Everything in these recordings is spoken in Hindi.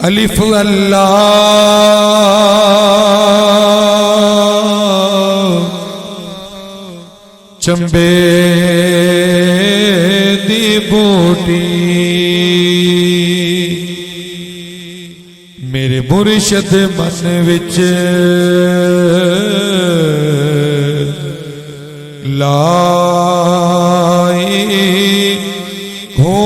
अलिफ अल्लाह चंबे दी बूटी मेरे मुर्शद मन विच लाई हो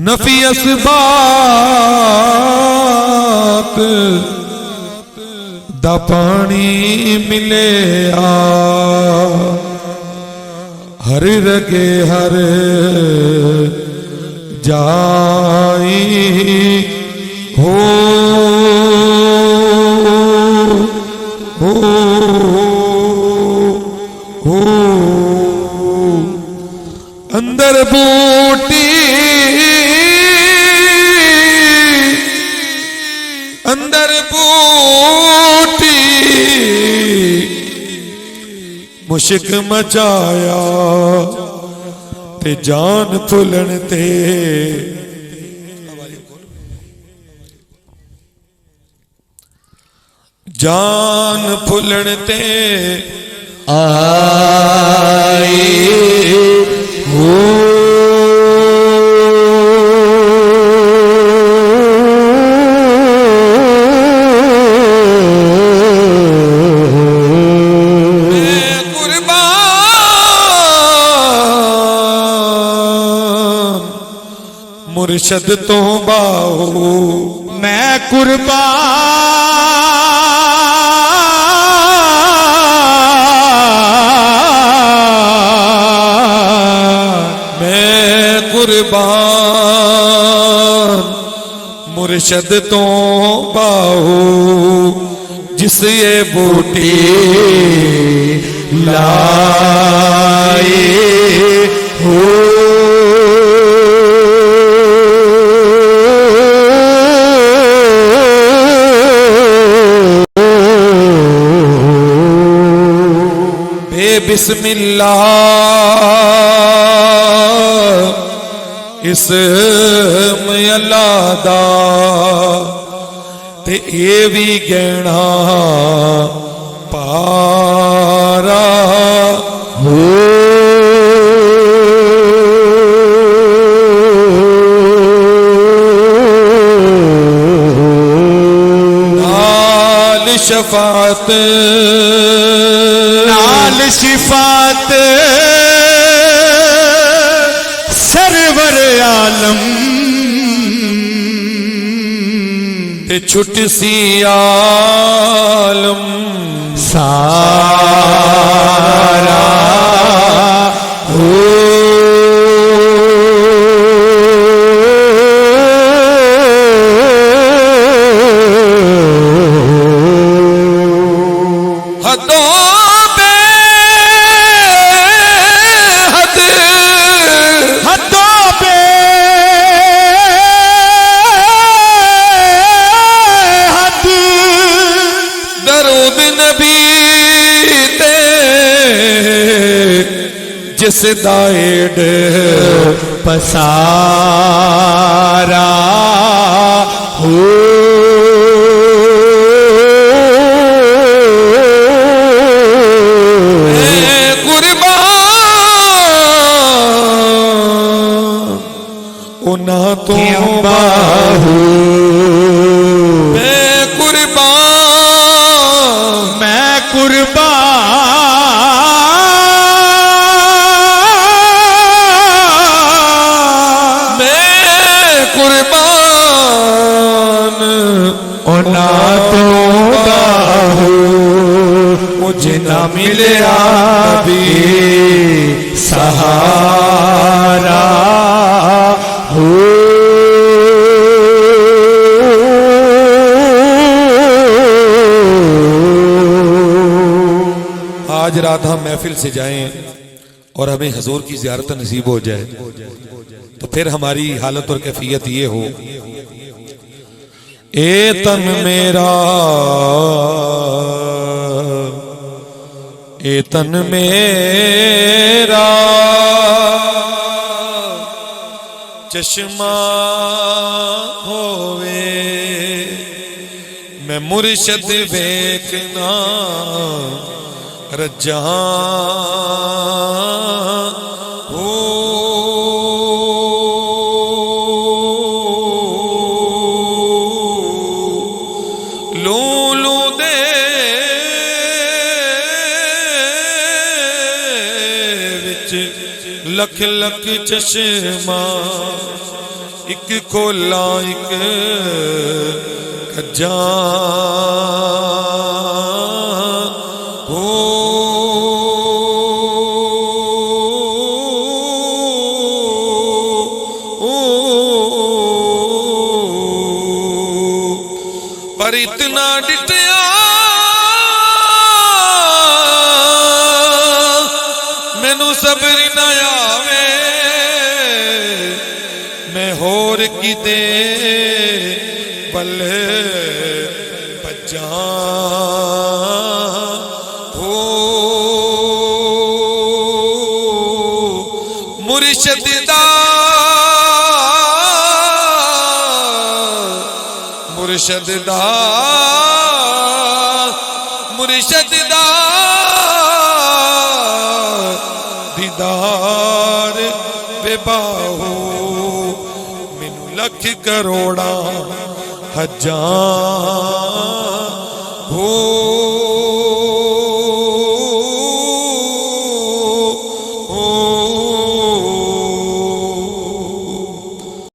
नफी असबात दा पानी मिले आ हर रगे हर जाई हो अंदर बूटी अंदर बूटी मुश्क मचाया ते जान फुलन ते जान फुलन ते आई हो मुर्शद तो बाओ मैं कुर्बान मुर्शद तो बाओ जिस ये बूटी लाए हो बिस्मिल्लाह इसम अल्लाह दा ते ये भी गहना पारा हो नाल शफात शिफात सरवर आलम ते छुट सी आलम सारा हो जिस दाएड पसारा हो कुर्बान उना तो बाहू मैं कुर्बान ना तो मुझे ना मिले भी सहारा हो। आज रात हम महफिल से जाएं और हमें हजूर की ज़ियारत नसीब हो जाए तो फिर हमारी हालत और कैफियत ये हो, ए तन मेरा, ए तन मेरा चश्मा होवे, मैं मुर्शद वेखना रजा हो। लूलू दे विच लख लख चश्मा, एक खोला एक कज्जा हो। पर इतना डिटिया मैनू सबर न आवे, मैं होर किते बल्ले बजा हो। मुर्शद दा मुर्शद दा मुर्शद दा दीदार बेबाहो, मैनू लख करोड़ा हजा हो।